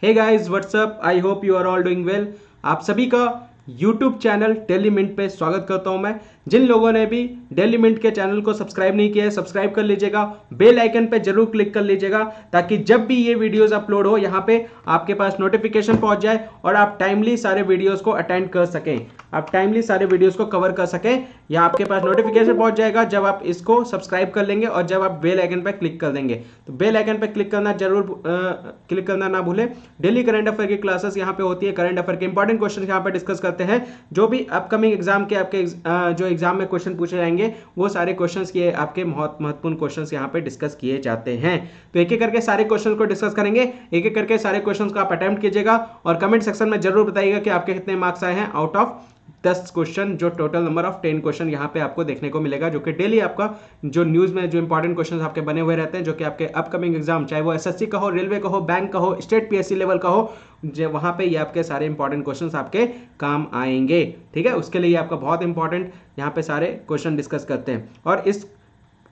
Hey guys what's up, I hope you are all doing well. आप सभी का YouTube channel daily minute पे स्वागत करता हूं मैं। जिन लोगों ने भी डेली मिनट के चैनल को सब्सक्राइब नहीं किया है, सब्सक्राइब कर लीजिएगा, बेल आइकन पे जरूर क्लिक कर लीजिएगा ताकि जब भी ये वीडियोस अपलोड हो यहाँ पे आपके पास नोटिफिकेशन पहुंच जाए और आप टाइमली सारे वीडियोस को अटेंड कर सकें, आप टाइमली सारे वीडियोस को कवर कर सकें। या आपके पास नोटिफिकेशन पहुंच जाएगा जब आप इसको सब्सक्राइब कर लेंगे और जब आप बेल आइकन पर क्लिक कर देंगे। तो बेल आइकन पर क्लिक करना जरूर क्लिक करना ना भूलें। डेली करंट अफेयर की क्लासेस यहाँ पे होती है, करंट अफेयर के इंपॉर्टेंट क्वेश्चन यहाँ पे डिस्कस करते हैं। जो भी अपकमिंग एग्जाम के आपके जो एग्जाम में क्वेश्चन पूछे जाएंगे वो सारे क्वेश्चंस के आपके महत्वपूर्ण क्वेश्चंस यहाँ पे डिस्कस किए जाते हैं। तो एक एक करके सारे क्वेश्चन को डिस्कस करेंगे, एक एक करके सारे क्वेश्चन को आप अटेम्प्ट कीजिएगा और कमेंट सेक्शन में जरूर बताइएगा कि आपके कितने मार्क्स आए हैं आउट ऑफ 10 क्वेश्चन, जो टोटल नंबर ऑफ 10 क्वेश्चन यहाँ पे आपको देखने को मिलेगा, जो कि डेली आपका जो न्यूज में जो इंपॉर्टेंट क्वेश्चन आपके बने हुए रहते हैं, जो कि आपके अपकमिंग एग्जाम, चाहे वो एसएससी का हो, रेलवे का हो, बैंक का हो, स्टेट पीएससी लेवल का हो, जो वहां पे ये आपके सारे इंपॉर्टेंट क्वेश्चंस आपके काम आएंगे। ठीक है, उसके लिए आपका बहुत इंपॉर्टेंट यहाँ पे सारे क्वेश्चन डिस्कस करते हैं। और इस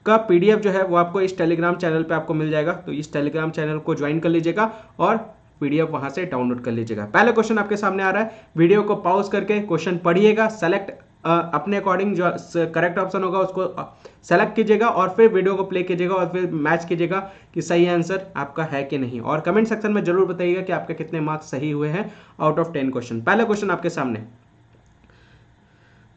का पीडीएफ जो है वो आपको इस टेलीग्राम चैनल पे आपको मिल जाएगा, तो इस टेलीग्राम चैनल को ज्वाइन कर लीजिएगा और पीडीएफ वहां से डाउनलोड कर लीजिएगा। पहला क्वेश्चन आपके सामने आ रहा है, वीडियो को पॉज करके क्वेश्चन पढ़िएगा, सेलेक्ट अपने अकॉर्डिंग जो करेक्ट ऑप्शन होगा उसको सेलेक्ट कीजिएगा और फिर वीडियो को प्ले कीजिएगा और फिर मैच कीजिएगा कि सही आंसर आपका है कि नहीं। और कमेंट सेक्शन में जरूर बताइएगा कि आपके कितने मार्क्स सही हुए हैं आउट ऑफ 10 क्वेश्चन। पहला क्वेश्चन आपके सामने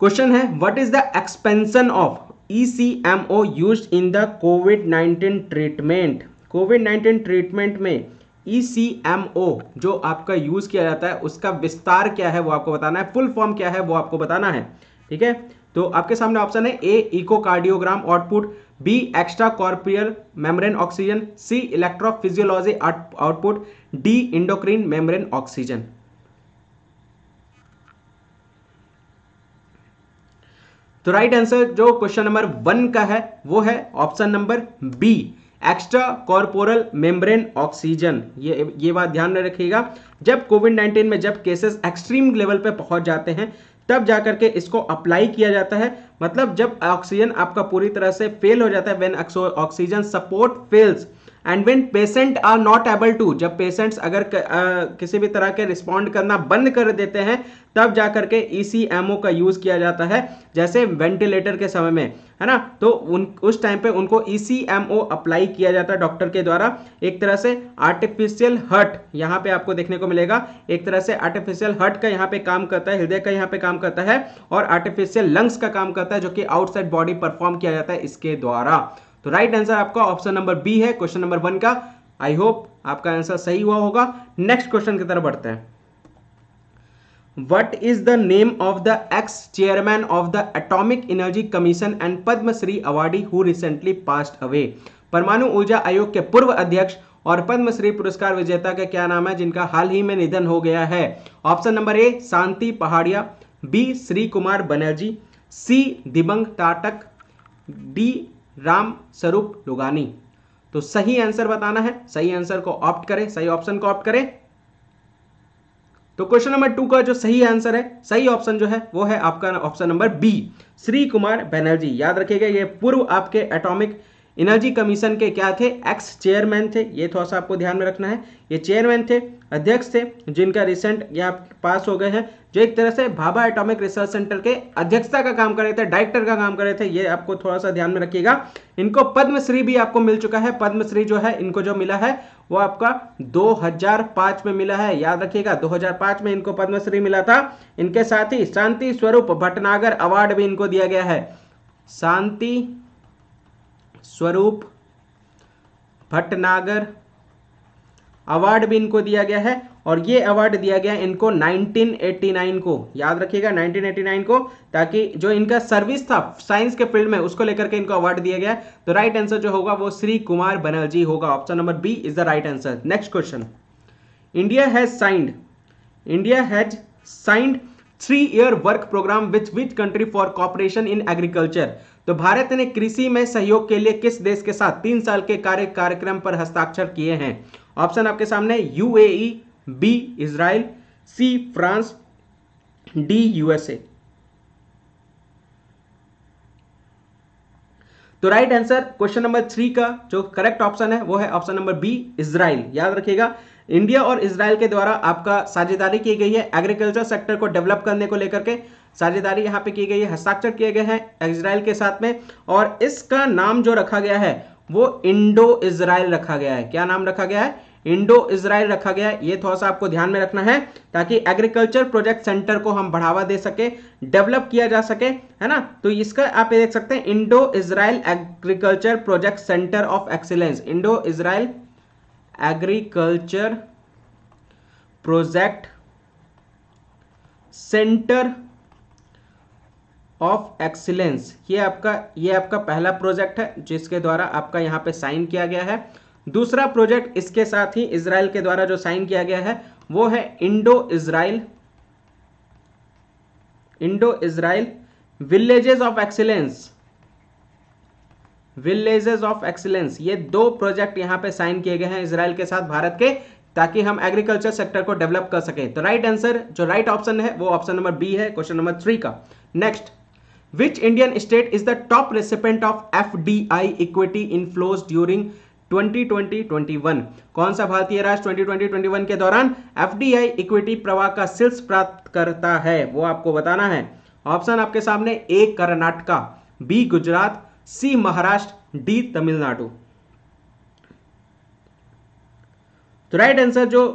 क्वेश्चन है, what is the expansion of ECMO used in the covid treatment. Covid treatment में ECMO जो आपका यूज किया जाता है उसका विस्तार क्या है वो आपको बताना है, फुल फॉर्म क्या है वो आपको बताना है। ठीक है, तो आपके सामने ऑप्शन है, A echocardiogram output, B extracorporeal membrane oxygen, C electrophysiology output, D endocrine membrane oxygen. तो राइट आंसर जो क्वेश्चन नंबर 1 का है वो है option number B, extracorporeal membrane oxygen. ये बात ध्यान में रखिएगा, जब कोविड-19 में जब केसेस एक्सट्रीम लेवल पे पहुंच जाते हैं तब जाकर के इसको अप्लाई किया जाता है। मतलब जब ऑक्सीजन आपका पूरी तरह से फेल हो जाता है, when oxygen support fails and when patient are not able to, जब पेशेंट्स अगर किसी भी तरह के रिस्पॉन्ड करना बंद कर देते हैं तब जाकर के ECMO का यूज किया जाता है, जैसे वेंटिलेटर के समय में, है ना। तो उस टाइम पे उनको ECMO अप्लाई किया जाता है डॉक्टर के द्वारा। एक तरह से आर्टिफिशियल हार्ट यहाँ पे आपको देखने को मिलेगा, एक तरह से आर्टिफिशियल हार्ट का यहाँ पे काम करता है, हृदय का यहाँ पे काम करता है, और आर्टिफिशियल लंग्स का काम करता है जो कि आउटसाइड बॉडी परफॉर्म किया जाता है इसके द्वारा। तो राइट आंसर आपका ऑप्शन नंबर बी है क्वेश्चन नंबर 1 का। आई होप आपका आंसर सही हुआ होगा। नेक्स्ट क्वेश्चन की तरफ बढ़ते हैं। What is the name of the ex-chairman of the Atomic Energy Commission and Padma Shri awardee who recently passed away? परमाणु ऊर्जा आयोग के पूर्व अध्यक्ष और पद्मश्री पुरस्कार विजेता का क्या नाम है जिनका हाल ही में निधन हो गया है? Option number A Shanti Pahadia, B Shri Kumar Banerjee, C Dibang Tatak, D Ram Swaroop Lugani. तो सही आंसर बताना है, सही आंसर को ऑप्ट करें, सही ऑप्शन को ऑप्ट करें। तो क्वेश्चन नंबर 2 का जो सही आंसर है, सही ऑप्शन जो है वो है आपका option number B, Shri Kumar Banerjee. याद रखिएगा ये पूर्व आपके एटॉमिक एनर्जी कमीशन के क्या थे, एक्स चेयरमैन थे। ये थोड़ा सा आपको ध्यान में रखना है, ये चेयरमैन थे, अध्यक्ष थे, जिनका रिसेंट यहाँ पास हो गए हैं, जो एक तरह से भाभा एटॉमिक रिसर्च सेंटर के अध्यक्षता का काम कर रहे थे, डायरेक्टर का काम कर रहे थे। ये आपको थोड़ा सा ध्यान में रखिएगा। इनको पद्मश्री भी आपको मिल चुका है। पद्मश्री जो है इनको जो मिला है वो आपका 2005 में मिला है, याद रखिएगा 2005 में इनको पद्मश्री मिला था। इनके साथ ही शांति स्वरूप भटनागर अवार्ड भी इनको दिया गया है, शांति स्वरूप भटनागर अवार्ड भी इनको दिया गया है। और ये अवार्ड दिया गया इनको 1989 को, याद रखिएगा 1989 को, ताकि जो इनका सर्विस था साइंस के फील्ड में उसको लेकर के इनको अवार्ड दिया गया। तो राइट आंसर जो होगा वो श्री कुमार बनर्जी होगा। Option number B is the right answer. Next question, India has signed 3-year work programme with which country for cooperation in agriculture. तो भारत ने कृषि में सहयोग के लिए किस देश के साथ 3 साल के कार्यक्रम पर हस्ताक्षर किए हैं? ऑप्शन आपके सामने, UAE, B Israel, C France, D USA। तो राइट आंसर क्वेश्चन नंबर 3 का जो करेक्ट ऑप्शन है वो है ऑप्शन नंबर बी इजराइल। याद रखिएगा इंडिया और इजराइल के द्वारा आपका साझेदारी की गई है एग्रीकल्चर सेक्टर को डेवलप करने को लेकर के, साझेदारी यहाँ पे की गई है, हस्ताक्षर किए गए हैं इजराइल के साथ में, और इसका नाम जो रखा गया है वो इंडो इजराइल रखा गया है। क्या नाम रखा गया है? इंडो इजराइल रखा गया है। ये थोड़ा सा आपको ध्यान में रखना है ताकि एग्रीकल्चर प्रोजेक्ट सेंटर को हम बढ़ावा दे सके, डेवलप किया जा सके, है ना। तो इसका आप ये देख सकते हैं, Indo Israel agriculture project centre of excellence, Indo Israel agriculture project centre of excellence. ये आपका पहला प्रोजेक्ट है जिसके द्वारा आपका यहाँ पे साइन किया गया है। दूसरा प्रोजेक्ट इसके साथ ही इजराइल के द्वारा जो साइन किया गया है वो है Indo Israel villages of excellence, villages of excellence. ये दो प्रोजेक्ट यहाँ पे साइन किए गए हैं इजराइल के साथ भारत के, ताकि हम एग्रीकल्चर सेक्टर को डेवलप कर सकें। तो राइट आंसर जो राइट ऑप्शन है वो ऑप्शन नंबर बी है, क्वेश्चन नंबर 3 का। Next, which Indian state is the top recipient of FDI equity inflows during 2020-21? कौन सा भारतीय राष्ट्र 2020-21 के दौरान FDI इक्विटी प्रवाह का शीर्ष प्राप्त करता है, वो आपको बताना है। ऑप्शन आपके सामने, ए कर्नाटका, बी गुजरात, सी महाराष्ट्र, डी तमिलनाडु। तो राइट आंसर जो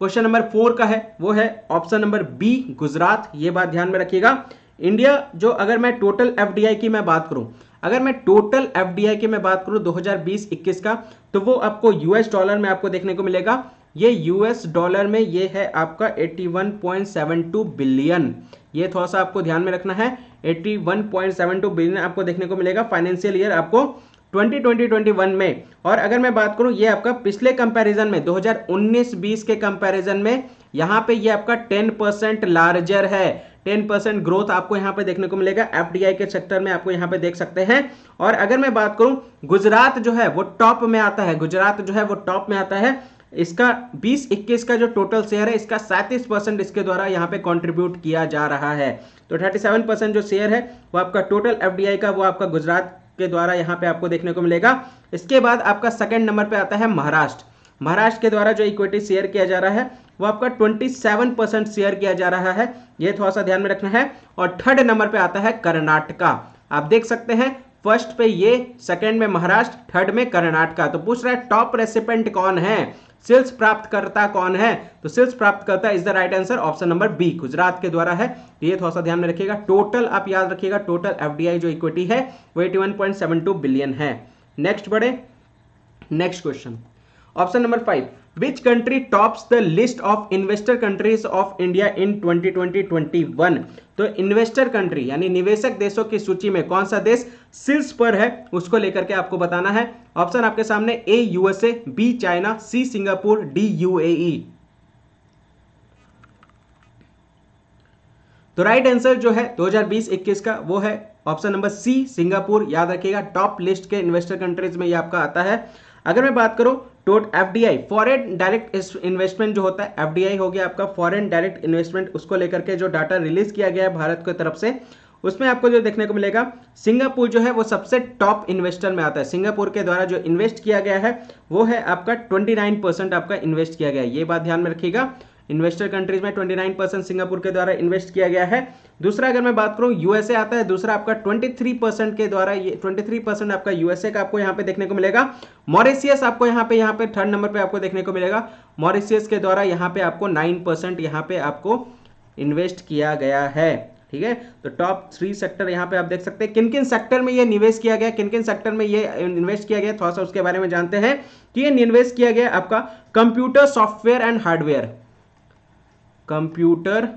क्वेश्चन नंबर 4 का है वो है ऑप्शन नंबर बी गुजरात। ये बात ध्यान में रखिएगा। इंडिया जो, अगर मैं टोटल FDI की मैं बात करूं, अगर मैं टोटल FDI की मैं बात करूं 2020-21 का, तो वो आपको US डॉलर में आपको देखने को मिलेगा। ये US डॉलर में ये है आपका 81.72 बिलियन। ये थोड़ा सा आपको ध्यान में रखना है, 81.72 बिलियन आपको देखने को मिलेगा फाइनेंशियल ईयर आपको 2020-21 में। और अगर मैं बात करूं ये आपका पिछले कंपैरिजन में 2019-20 के कंपैरिजन में यहाँ पे ये आपका 10% लार्जर है, 10% ग्रोथ आपको यहाँ पे देखने को मिलेगा FDI के सेक्टर में, आपको यहाँ पे देख सकते हैं। और अगर मैं बात करूं गुजरात जो है वो टॉप में आता है, गुजरात जो है वो टॉप में आता है। इसका 20-21 का जो टोटल शेयर है इसका 37% इसके द्वारा यहाँ पे कंट्रीब्यूट किया जा रहा है। तो 37% जो शेयर है वो आपका टोटल FDI का वो आपका गुजरात के द्वारा यहाँ पे आपको देखने को मिलेगा। इसके बाद आपका सेकंड नंबर पे आता है महाराष्ट्र। महाराष्ट्र के द्वारा जो इक्विटी शेयर किया जा रहा है वो आपका 27% शेयर किया जा रहा है, ये थोड़ा सा ध्यान में रखना है। और थर्ड नंबर पे आता है कर्नाटका। आप देख सकते हैं फर्स्ट पे ये, सेकंड में महाराष्ट्र, थर्ड में कर्नाटका। तो पूछ रहा है टॉप रेसिपेंट कौन है, शीर्ष प्राप्तकर्ता कौन है? तो शीर्ष प्राप्तकर्ता is the right answer option number B, Gujarat के द्वारा है। ये थोड़ा सा ध्यान में रखिएगा। टोटल आप याद रखिएगा, टोटल FDI जो इक्विटी है वो 81.72 बिलियन है। नेक्स्ट बढ़े, next question, option number 5, which country tops the list of investor countries of India in 2020-21? तो इन्वेस्टर कंट्री यानी निवेशक देशों की सूची में कौन सा देश शीर्ष पर है उसको लेकर के आपको बताना है। ऑप्शन आपके सामने, A USA, B China, C Singapore, D UAE। तो राइट आंसर जो है 2020-21 का वो है ऑप्शन नंबर सी, सिंगापुर। याद रखिएगा टॉप लिस्ट के इन्वेस्टर कंट्रीज में ये आपका आता है। अगर मैं बात करूं FDI फॉरेन डायरेक्ट इन्वेस्टमेंट जो होता है, FDI हो गया आपका फॉरेन डायरेक्ट इन्वेस्टमेंट, उसको लेकर के जो डाटा रिलीज किया गया है भारत की तरफ से, उसमें आपको जो देखने को मिलेगा सिंगापुर जो है वो सबसे टॉप इन्वेस्टर में आता है। सिंगापुर के द्वारा जो इन्वेस्ट किया गया है वो है आपका 29% आपका इन्वेस्ट किया गया है। ये बात ध्यान में रखिएगा, इन्वेस्टर कंट्रीज में 29% सिंगापुर के द्वारा इन्वेस्ट किया गया है। दूसरा अगर मैं बात करूं USA आता है, दूसरा आपका 23% के द्वारा, ये 23% आपका USA का आपको यहाँ पे देखने को मिलेगा। मॉरिशियस आपको यहाँ पे थर्ड नंबर पे आपको देखने को मिलेगा। मॉरिशियस के द्वारा यहाँ पे आपको 9% यहाँ पे आपको इन्वेस्ट किया गया है। ठीक है, तो टॉप 3 सेक्टर यहाँ पे आप देख सकते हैं। किन किन सेक्टर में ये निवेश किया गया, किन किन सेक्टर में ये इन्वेस्ट किया गया, थोड़ा सा उसके बारे में जानते हैं कि ये इन्वेस्ट किया गया आपका computer software and hardware, computer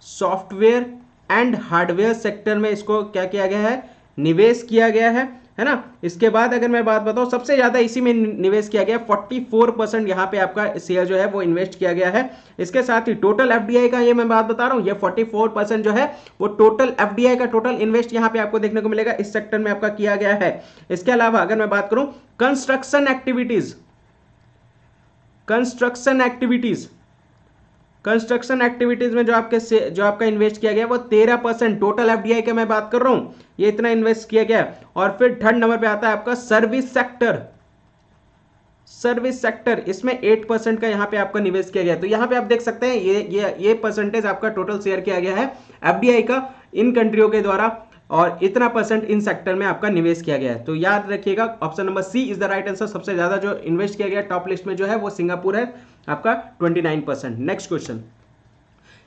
software and hardware sector में इसको क्या किया गया है, निवेश किया गया है ना। इसके बाद अगर मैं बात बताऊं सबसे ज्यादा इसी में निवेश किया गया, 44% यहाँ पे आपका शेयर जो है वो इन्वेस्ट किया गया है। इसके साथ ही टोटल FDI का ये मैं बात बता रहा हूँ, ये 44% जो है वो टोटल FDI का टोटल इन्वेस्ट यहाँ पे आपको देखने को मिलेगा, इस सेक्टर में आपका किया गया है। इसके अलावा अगर मैं बात करूं कंस्ट्रक्शन एक्टिविटीज में जो आपका इन्वेस्ट किया गया वो 13%, टोटल FDI का मैं बात कर रहा हूं, ये इतना इन्वेस्ट किया गया। और फिर थर्ड नंबर पे आता है आपका सर्विस सर्विस सेक्टर, इसमें 8% का यहाँ पे आपका निवेश किया गया। तो यहाँ पे आप देख सकते हैं ये परसेंटेज आपका टोटल शेयर किया गया है एफडीआई का इन कंट्रियों के द्वारा, और इतना परसेंट इन सेक्टर में आपका निवेश किया गया है। तो याद रखिएगा option number C is the right answer. सबसे ज्यादा जो इन्वेस्ट किया गया टॉप लिस्ट में जो है वो सिंगापुर है आपका 29%। Next question,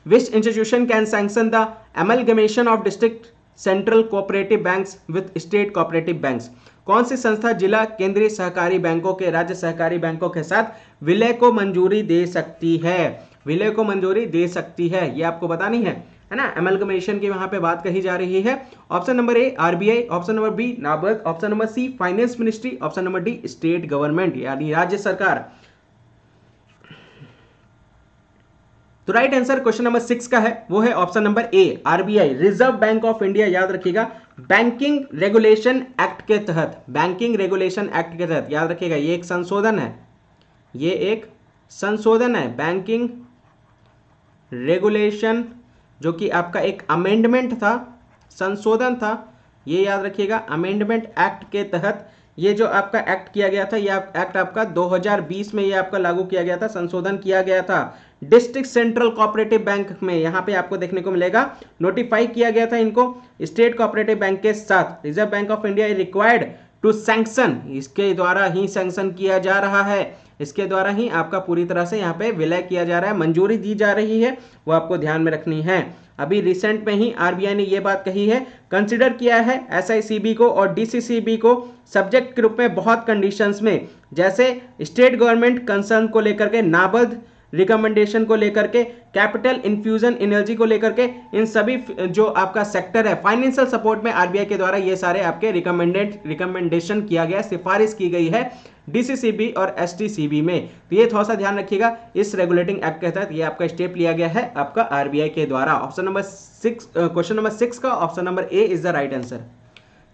which institution can sanction the amalgamation of district central cooperative banks with state cooperative banks? कौन सी संस्था जिला केंद्रीय सहकारी बैंकों के राज्य सहकारी बैंकों के साथ विलय को मंजूरी दे सकती है? विलय को मंजूरी दे सकती है, ये आपको बतानी है ना। एमलगमेशन की वहां पे बात कही जा रही है। Option number A RBI, option number B NABARD, option number C finance ministry, option number D state government यानी राज्य सरकार। तो राइट आंसर क्वेश्चन नंबर 6 का है वो है option number A RBI, reserve Bank of India. याद रखिएगा बैंकिंग रेगुलेशन एक्ट के तहत, बैंकिंग रेगुलेशन एक्ट के तहत याद रखिएगा ये एक संशोधन है, ये एक संशोधन है बैंकिंग रेगुलेशन, जो कि आपका एक अमेंडमेंट था, संशोधन था, ये याद रखिएगा अमेंडमेंट एक्ट के तहत ये जो आपका एक्ट किया गया था, ये एक्ट आपका 2020 में ये आपका लागू किया गया था, संशोधन किया गया था। डिस्ट्रिक्ट सेंट्रल कोऑपरेटिव बैंक में यहां पे आपको देखने को मिलेगा नोटिफाई किया गया था इनको स्टेट कोऑपरेटिव बैंक के साथ। Reserve Bank of India is required to sanction, इसके द्वारा ही सैंक्शन किया जा रहा है, इसके द्वारा ही आपका पूरी तरह से यहाँ पे विलय किया जा रहा है, मंजूरी दी जा रही है, वो आपको ध्यान में रखनी है। अभी रिसेंट में ही आरबीआई ने ये बात कही है, कंसिडर किया है एसआईसीबी को और डीसीसीबी को सब्जेक्ट के रूप में बहुत कंडीशंस में, जैसे स्टेट गवर्नमेंट कंसर्न को लेकर के, नाबार्ड रिकमेंडेशन को लेकर के, कैपिटल इन्फ्यूजन एनर्जी को लेकर के, इन सभी जो आपका सेक्टर है फाइनेंशियल सपोर्ट में आरबीआई के द्वारा ये सारे आपके रिकमेंडेशन किया गया, सिफारिश की गई है डीसीसीबी और एसटीसीबी में। तो ये थोड़ा सा ध्यान रखिएगा, इस रेगुलेटिंग एक्ट के तहत ये आपका स्टेप लिया गया है आपका आरबीआई के द्वारा। ऑप्शन नंबर 6, क्वेश्चन नंबर 6 का option number A is the right answer.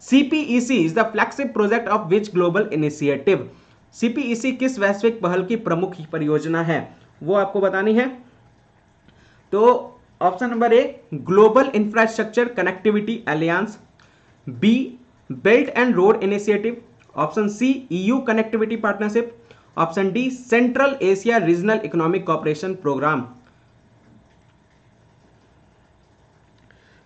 CPEC is the flagship project of which global initiative? CPEC किस वैश्विक पहल की प्रमुख परियोजना है, वो आपको बतानी है। तो option number A global infrastructure connectivity alliance, B belt and road initiative, option C EU connectivity partnership, option D central Asia regional economic cooperation programme.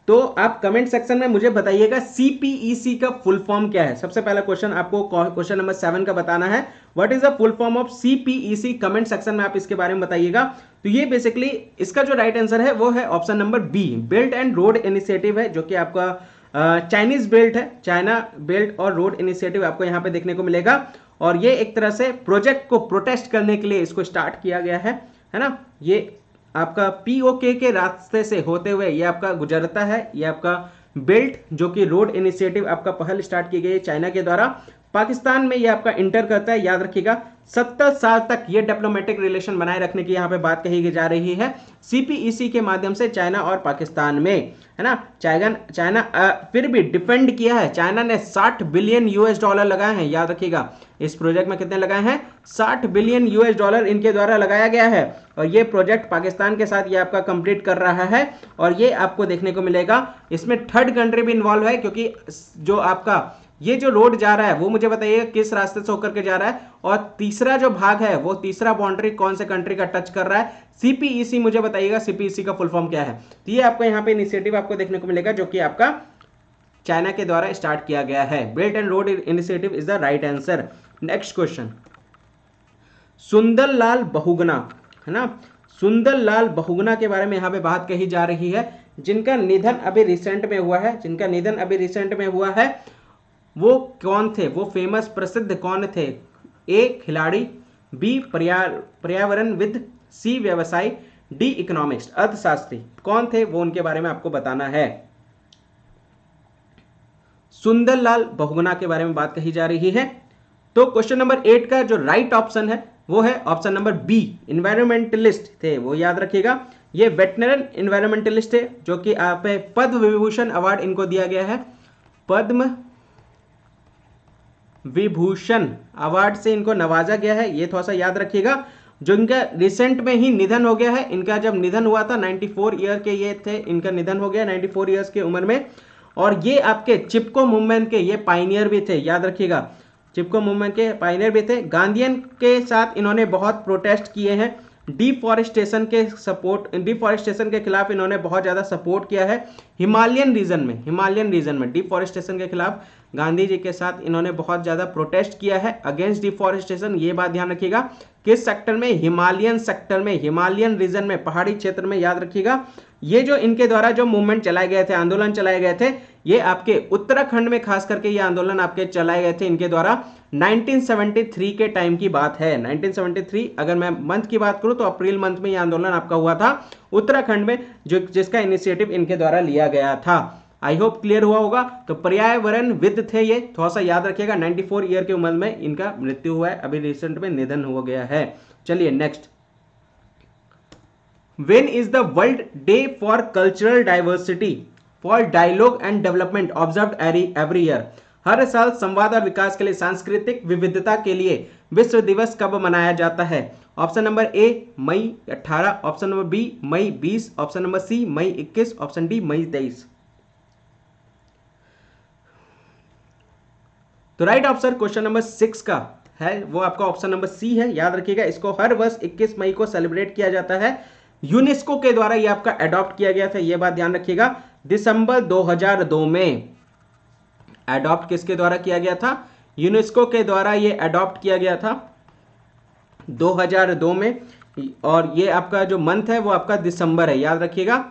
तो आप कमेंट सेक्शन में मुझे बताइएगा सीपीईसी का फुल फॉर्म क्या है। सबसे पहला क्वेश्चन आपको क्वेश्चन नंबर 7 का बताना है, what is the full form of CPEC. Comment section में आप इसके बारे में बताइएगा। तो ये बेसिकली इसका जो राइट आंसर है वो है option number B, belt and road Initiative है, जो कि आपका चाइनीज बेल्ट है, चाइना बेल्ट और रोड इनिशिएटिव आपको यहाँ पे देखने को मिलेगा। और ये एक तरह से प्रोजेक्ट को प्रोटेस्ट करने के लिए इसको स्टार्ट किया गया है ना। ये आपका पीओके के रास्ते से होते हुए ये आपका गुजरता है, ये आपका बेल्ट जो कि रोड इनिशिएटिव आपका पहल स्टार्ट की गई है चाइना के द्वारा, पाकिस्तान में ये आपका इंटर करता है। याद रखिएगा 70 साल तक ये डिप्लोमेटिक रिलेशन बनाए रखने की यहाँ पे बात कही जा रही है सीपीईसी के माध्यम से चाइना और पाकिस्तान में, है ना। चाइना फिर भी डिफेंड किया है, चाइना ने 60 बिलियन यूएस डॉलर लगाए हैं। याद रखिएगा इस प्रोजेक्ट में कितने लगाए हैं, 60 बिलियन यूएस डॉलर इनके द्वारा लगाया गया है। और ये प्रोजेक्ट पाकिस्तान के साथ ये आपका कंप्लीट कर रहा है। और ये आपको देखने को मिलेगा इसमें थर्ड कंट्री भी इन्वॉल्व है, क्योंकि जो आपका ये जो रोड जा रहा है वो मुझे बताइएगा किस रास्ते से होकर के जा रहा है, और तीसरा जो भाग है वो तीसरा बाउंड्री कौन से कंट्री का टच कर रहा है। सीपीईसी मुझे बताइएगा सीपीईसी का फुल फॉर्म क्या है। तो ये आपको यहाँ पे इनिशिएटिव आपको देखने को मिलेगा जो कि आपका चाइना के द्वारा स्टार्ट किया गया है। Belt and road Initiative is the right answer. Next question, Sundarlal Bahuguna, है ना। सुंदरलाल बहुगुणा के बारे में यहाँ पे बात कही जा रही है, जिनका निधन अभी रिसेंट में हुआ है, जिनका निधन अभी रिसेंट में हुआ है। वो कौन थे, वो फेमस प्रसिद्ध कौन थे? ए खिलाड़ी, बी पर्यावरणविद, सी व्यवसायी, डी इकोनॉमिस्ट अर्थशास्त्री। कौन थे वो उनके बारे में आपको बताना है। सुंदरलाल बहुगुणा के बारे में बात कही जा रही है। तो क्वेश्चन नंबर 8 का जो राइट ऑप्शन है वो है ऑप्शन नंबर बी, इन्वायरमेंटलिस्ट थे वो। याद रखिएगा ये वेटरन इन्वायरमेंटलिस्ट थे, जो कि आप पद्म विभूषण अवार्ड इनको दिया गया है, पद्म विभूषण अवार्ड से इनको नवाजा गया है। ये थोड़ा सा याद रखिएगा। जो इनका रिसेंट में ही निधन हो गया है, इनका जब निधन हुआ था 94 ईयर के ये थे, इनका निधन हो गया 94 ईयर्स की उम्र में। और ये आपके चिपको मूवमेंट के ये पाइनियर भी थे। याद रखिएगा चिपको मूवमेंट के पायनियर भी थे। गांधीयन के साथ इन्होंने बहुत प्रोटेस्ट किए हैं। डिफॉरेस्टेशन के खिलाफ इन्होंने बहुत ज़्यादा सपोर्ट किया है। हिमालयन रीजन में डिफॉरेस्टेशन के खिलाफ गांधी जी के साथ इन्होंने बहुत ज़्यादा प्रोटेस्ट किया है अगेंस्ट डिफॉरेस्टेशन। ये बात ध्यान रखिएगा। किस सेक्टर में? हिमालयन सेक्टर में, हिमालयन रीजन में, पहाड़ी क्षेत्र में, याद रखिएगा। ये जो इनके द्वारा जो मूवमेंट चलाए गए थे, आंदोलन चलाए गए थे, ये आपके उत्तराखंड में खास करके ये आंदोलन आपके चलाए गए थे इनके द्वारा 1973 के टाइम की बात है। 1973 अगर मैं मंथ की बात करूं तो अप्रैल मंथ में ये आंदोलन आपका हुआ था उत्तराखंड में, जिसका इनिशिएटिव इनके द्वारा लिया गया था। आई होप क्लियर हुआ होगा। तो पर्यावरणविद थे ये, थोड़ा सा याद रखिएगा। 94 ईयर की उम्र में इनका मृत्यु हुआ है, अभी रिसेंट में निधन हो गया है। चलिए next. When is the World Day for Cultural Diversity for Dialogue and Development observed every year? हर साल संवाद और विकास के लिए, सांस्कृतिक विविधता के लिए विश्व दिवस कब मनाया जाता है? ऑप्शन नंबर ए मई 18, ऑप्शन नंबर बी मई 20, ऑप्शन नंबर सी मई 21, ऑप्शन डी मई 23। तो राइट ऑप्शन क्वेश्चन नंबर 6 का है वो आपका ऑप्शन नंबर सी है। याद रखिएगा, इसको हर वर्ष 21 मई को सेलिब्रेट किया जाता है। यूनेस्को के द्वारा ये आपका अडॉप्ट किया गया था, ये बात ध्यान रखिएगा। दिसंबर 2002 में अडॉप्ट किसके द्वारा किया गया था? यूनेस्को के द्वारा ये अडॉप्ट किया गया था 2002 में। और ये आपका जो मंथ है वो आपका दिसंबर है, याद रखिएगा।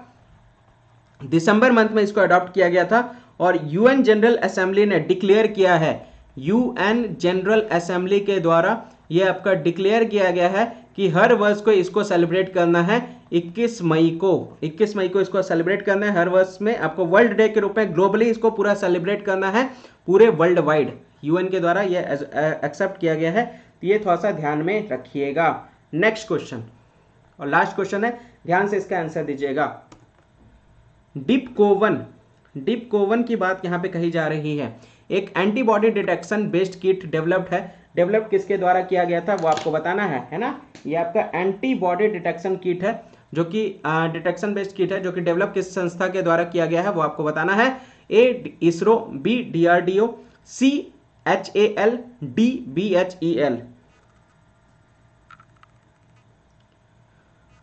दिसंबर मंथ में इसको अडॉप्ट किया गया था। और यूएन जनरल असेंबली ने डिक्लेयर किया है, यूएन जनरल असेंबली के द्वारा ये आपका डिक्लेयर किया गया है कि हर वर्ष को इसको सेलिब्रेट करना है 21 मई को। 21 मई को इसको सेलिब्रेट करना है हर वर्ष में। आपको वर्ल्ड डे के रूप में ग्लोबली इसको पूरा सेलिब्रेट करना है, पूरे वर्ल्ड वाइड यूएन के द्वारा ये एक्सेप्ट किया गया है। तो ये थोड़ा सा ध्यान में रखिएगा। नेक्स्ट क्वेश्चन और लास्ट क्वेश्चन है, ध्यान से इसका आंसर दीजिएगा। डिपकोवन की बात यहां पे कही जा रही है। एक antibody detection based kit developed है। डेवलप किसके द्वारा किया गया था वो आपको बताना है ना। ये आपका एंटीबॉडी डिटेक्शन किट है, जो कि डिटेक्शन बेस्ड किट है, जो कि डेवलप किस संस्था के द्वारा किया गया है वो आपको बताना है। ए इसरो, बी डीआरडीओ, सी HAL, डी BHEL।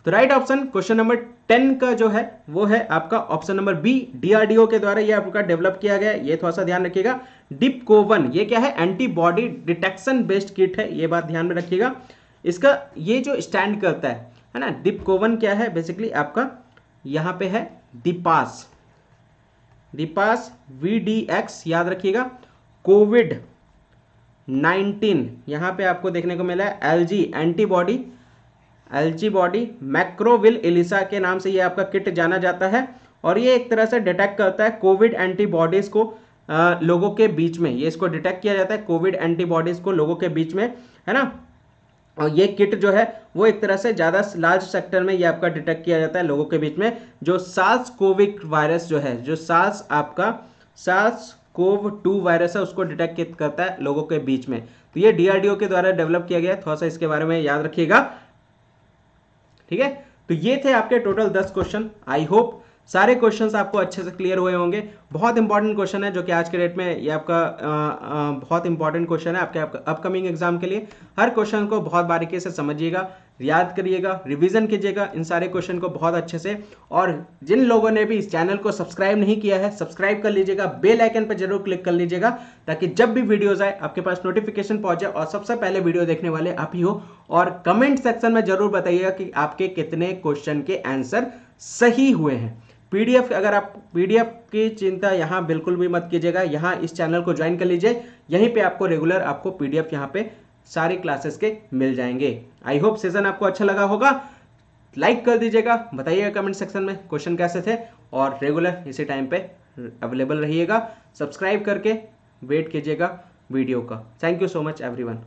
तो राइट ऑप्शन क्वेश्चन नंबर 10 का जो है वो है आपका ऑप्शन नंबर बी, डीआरडीओ के द्वारा ये आपका डेवलप किया गया है। ये थोड़ा सा ध्यान रखिएगा। डिपकोवन ये क्या है? एंटीबॉडी डिटेक्शन बेस्ड किट है, ये बात ध्यान में रखिएगा। इसका ये जो स्टैंड करता है ना, डिपकोवन क्या है? बेसिकली आपका यहां पे है दीपास VDX, याद रखिएगा। कोविड-19 यहां पे आपको देखने को मिला है। एल्जी बॉडी मैक्रोविल एलिसा के नाम से ये आपका किट जाना जाता है। और ये एक तरह से डिटेक्ट करता है कोविड एंटीबॉडीज को लोगों के बीच में। ये इसको डिटेक्ट किया जाता है कोविड एंटीबॉडीज को लोगों के बीच में, है ना। और ये किट जो है वो एक तरह से ज़्यादा लार्ज सेक्टर में ये आपका डिटेक्ट किया जाता है लोगों के बीच में। जो सार्स कोविड वायरस जो है, जो सार्स कोव-2 वायरस है, उसको डिटेक्ट करता है लोगों के बीच में। तो ये डीआरडीओ के द्वारा डेवलप किया गया है। थोड़ा सा इसके बारे में याद रखिएगा, ठीक है। तो ये थे आपके टोटल 10 क्वेश्चन। आई होप सारे क्वेश्चंस आपको अच्छे से क्लियर हुए होंगे। बहुत इंपॉर्टेंट क्वेश्चन है जो कि आज के डेट में ये आपका बहुत इंपॉर्टेंट क्वेश्चन है आपके अपकमिंग एग्जाम के लिए। हर क्वेश्चन को बहुत बारीकी से समझिएगा, याद करिएगा, रिवीजन कीजिएगा इन सारे क्वेश्चन को बहुत अच्छे से। और जिन लोगों ने भी इस चैनल को सब्सक्राइब नहीं किया है, सब्सक्राइब कर लीजिएगा, बेल आइकन पर जरूर क्लिक कर लीजिएगा, ताकि जब भी वीडियोज आए आपके पास नोटिफिकेशन पहुंचे और सबसे पहले वीडियो देखने वाले आप ही हो। और कमेंट सेक्शन में जरूर बताइएगा कि आपके कितने क्वेश्चन के आंसर सही हुए हैं। पीडीएफ, अगर आप पीडीएफ की चिंता यहाँ बिल्कुल भी मत कीजिएगा, यहाँ इस चैनल को ज्वाइन कर लीजिए। यहीं पे आपको रेगुलर आपको पीडीएफ यहाँ पे सारी क्लासेस के मिल जाएंगे। आई होप सेशन आपको अच्छा लगा होगा। लाइक कर दीजिएगा, बताइएगा कमेंट सेक्शन में क्वेश्चन कैसे थे, और रेगुलर इसी टाइम पे अवेलेबल रहिएगा। सब्सक्राइब करके वेट कीजिएगा वीडियो का। Thank you so much everyone.